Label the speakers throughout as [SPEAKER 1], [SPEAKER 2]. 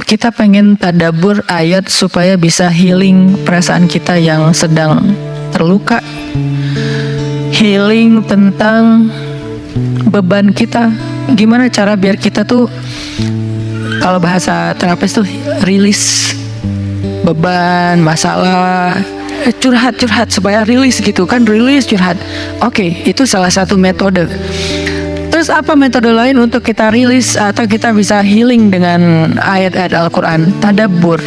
[SPEAKER 1] kita pengen tadabbur ayat supaya bisa healing perasaan kita yang sedang terluka, healing tentang beban kita. Gimana cara biar kita tuh, kalau bahasa terapis tuh, rilis beban, masalah, curhat supaya rilis gitu kan, rilis curhat. Oke, itu salah satu metode. Terus apa metode lain untuk kita rilis atau kita bisa healing dengan ayat-ayat Al-Quran? Tadabbur.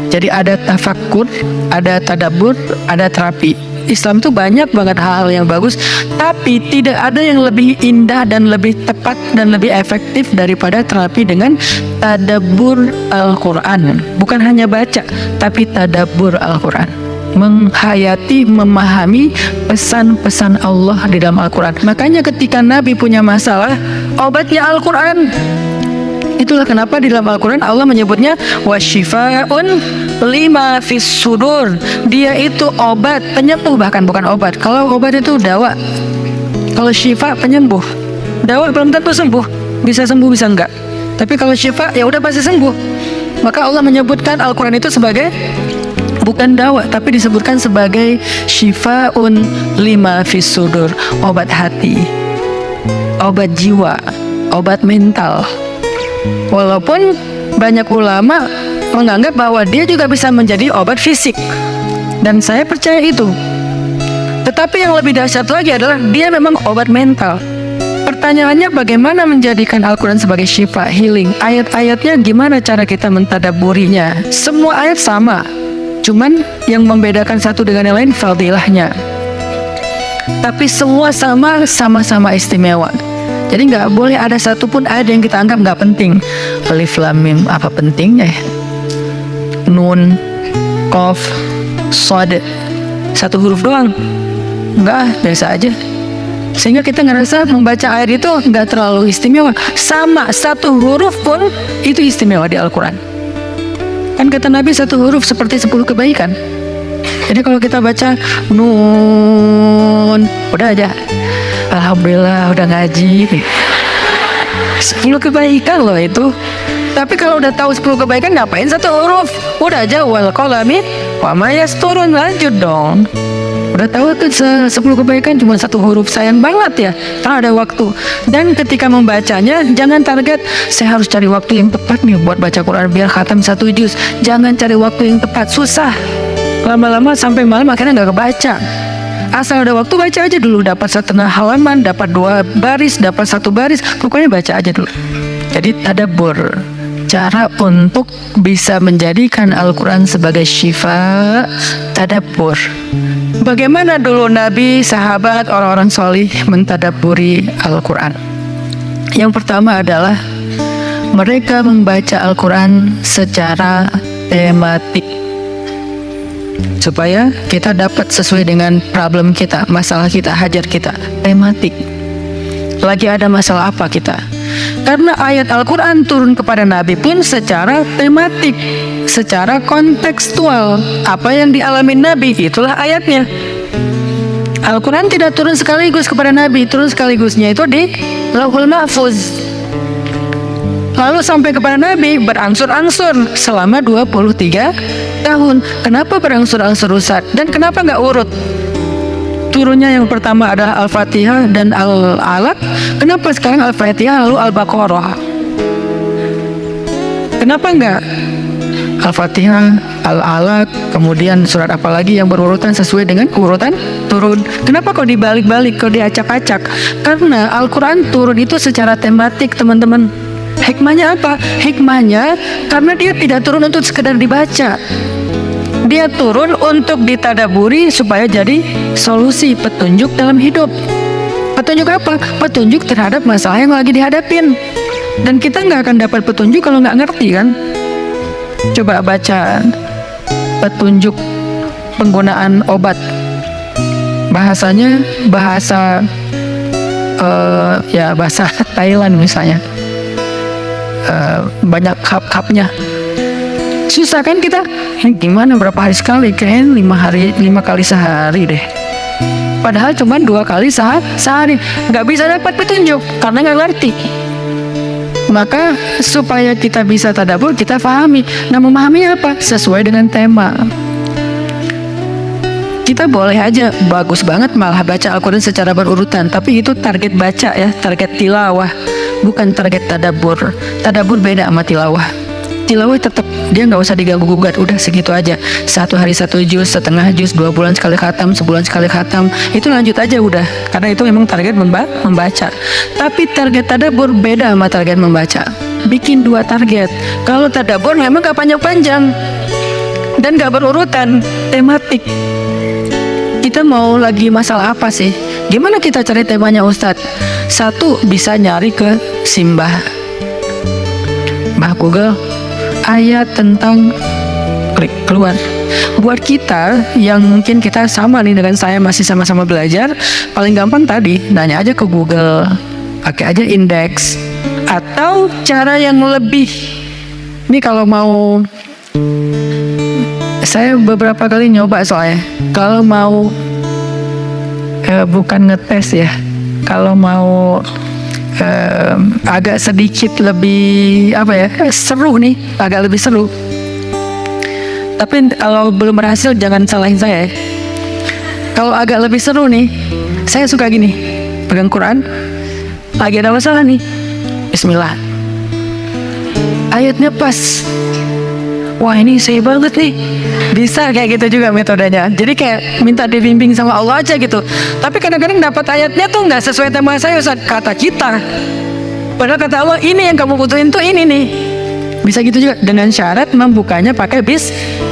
[SPEAKER 1] Jadi ada tafakkur, ada tadabbur, ada terapi. Islam tuh banyak banget hal-hal yang bagus, tapi tidak ada yang lebih indah dan lebih tepat dan lebih efektif daripada terapi dengan tadabbur Al-Quran. Bukan hanya baca, tapi tadabbur Al-Quran. Menghayati, memahami pesan-pesan Allah di dalam Al-Quran. Makanya ketika Nabi punya masalah, obatnya Al-Quran. Itulah kenapa di dalam Al-Quran Allah menyebutnya wasyifa'un lima fis sudur. Dia itu obat, penyembuh, bahkan bukan obat. Kalau obat itu dawa, kalau syifa penyembuh. Dawa belum tentu sembuh, bisa sembuh bisa enggak. Tapi kalau syifa ya udah pasti sembuh. Maka Allah menyebutkan Al-Quran itu sebagai bukan dawa, tapi disebutkan sebagai syifa'un lima fis sudur, obat hati, obat jiwa, obat mental. Walaupun banyak ulama menganggap bahwa dia juga bisa menjadi obat fisik, dan saya percaya itu. Tetapi yang lebih dahsyat lagi adalah dia memang obat mental. Pertanyaannya, bagaimana menjadikan Al-Quran sebagai syifa, healing? Ayat-ayatnya gimana cara kita mentadabburinya? Semua ayat sama, cuman yang membedakan satu dengan yang lain fadilahnya. Tapi semua sama-sama istimewa. Jadi nggak boleh ada satupun ayat yang kita anggap nggak penting. Alif Lam Mim, apa pentingnya ya? Nun, Qaf, Shad, satu huruf doang. Enggak, biasa aja. Sehingga kita ngerasa membaca ayat itu nggak terlalu istimewa. Sama, satu huruf pun itu istimewa di Al-Quran. Kan kata Nabi, satu huruf seperti 10 kebaikan. Jadi kalau kita baca Nun, udah aja, alhamdulillah udah ngaji. 10 kebaikan loh itu. Tapi kalau udah tahu 10 kebaikan, ngapain satu huruf? Udah aja wal qalami wa ma yasturun, lanjut dong. Udah tahu tuh 10 kebaikan cuma satu huruf, sayang banget ya, kan ada waktu. Dan ketika membacanya, jangan target saya harus cari waktu yang tepat nih buat baca Quran biar khatam 1 juz. Jangan cari waktu yang tepat, susah. Lama-lama sampai malam akhirnya nggak kebaca. Asal ada waktu baca aja dulu, dapat setengah halaman, dapat 2 baris, dapat 1 baris, pokoknya baca aja dulu. Jadi tadabbur, cara untuk bisa menjadikan Al-Quran sebagai syifa, tadabbur. Bagaimana dulu Nabi, sahabat, orang-orang solih mentadabburi Al-Quran? Yang pertama adalah mereka membaca Al-Quran secara tematik, supaya kita dapat sesuai dengan problem kita, masalah kita, hajat kita. Tematik. Lagi ada masalah apa kita? Karena ayat Al-Quran turun kepada Nabi pun secara tematik, secara kontekstual. Apa yang dialami Nabi, itulah ayatnya. Al-Quran tidak turun sekaligus kepada Nabi, turun sekaligusnya itu di Lauhul Mahfuz. Lalu sampai kepada Nabi berangsur-angsur selama 23 tahun. Kenapa berangsur-angsur, Ustaz? Dan kenapa nggak urut? Turunnya yang pertama adalah Al-Fatihah dan Al-Alaq. Kenapa sekarang Al-Fatihah lalu Al-Baqarah? Kenapa enggak Al-Fatihah, Al-Alaq, kemudian surat apa lagi yang berurutan sesuai dengan urutan turun? Kenapa kok dibalik-balik, kok diacak-acak? Karena Al-Quran turun itu secara tematik, teman-teman. Hikmahnya apa? Hikmahnya karena dia tidak turun untuk sekedar dibaca. Dia turun untuk ditadaburi supaya jadi solusi, petunjuk dalam hidup. Petunjuk apa? Petunjuk terhadap masalah yang lagi dihadapin. Dan kita nggak akan dapat petunjuk kalau nggak ngerti kan? Coba baca petunjuk penggunaan obat. Bahasanya bahasa bahasa Thailand misalnya. Banyak kap-kapnya. Susah kan kita? Gimana berapa hari sekali? Kayaknya 5 kali sehari deh. Padahal cuma 2 kali sehari. Nggak bisa dapat petunjuk karena nggak ngerti. Maka supaya kita bisa tadabbur, kita pahami. Nah, memahami apa? Sesuai dengan tema. Kita boleh aja bagus banget malah baca Al-Quran secara berurutan, tapi itu target baca ya, target tilawah, bukan target tadabbur. Tadabbur beda sama tilawah. Tilawah tetap dia nggak usah diganggu gugat, udah segitu aja. 1 hari 1 juz, setengah juz, 2 bulan sekali khatam, sebulan sekali khatam, itu lanjut aja udah, karena itu memang target membaca. Tapi target tadabbur beda sama target membaca. Bikin 2 target. Kalau tadabbur memang gak panjang-panjang dan gak berurutan tematik. Kita mau lagi masalah apa sih? Gimana kita cari temanya Ustadz? 1, bisa nyari ke Simbah Google, ayat tentang, klik keluar. Buat kita yang mungkin kita sama nih dengan saya, masih sama-sama belajar, paling gampang tadi nanya aja ke Google, pakai aja indeks. Atau cara yang lebih, ini kalau mau, saya beberapa kali nyoba soalnya, kalau mau bukan ngetes ya, kalau mau agak sedikit lebih seru nih, agak lebih seru. Tapi kalau belum berhasil jangan salahin saya. Kalau agak lebih seru nih, saya suka gini, pegang Quran, lagi ada masalah nih, Bismillah, ayatnya pas, wah ini saya banget nih, bisa kayak gitu juga metodenya. Jadi kayak minta dibimbing sama Allah aja gitu. Tapi kadang-kadang dapat ayatnya tuh nggak sesuai tema saya, Ustaz, kata kita. Padahal kata Allah ini yang kamu butuhin tuh ini nih. Bisa gitu juga, dengan syarat membukanya pakai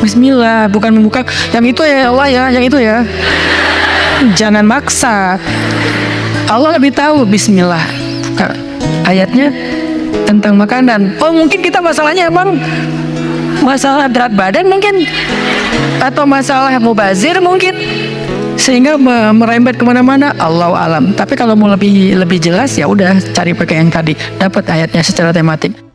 [SPEAKER 1] Bismillah, bukan membuka yang itu ya Allah ya, yang itu ya. Jangan maksa. Allah lebih tahu. Bismillah. Ayatnya tentang makanan. Oh mungkin kita masalahnya emang masalah berat badan mungkin, atau masalah mubazir mungkin, sehingga merembet kemana-mana. Allahu alam. Tapi kalau mau lebih jelas ya udah cari pakai yang tadi, dapat ayatnya secara tematik.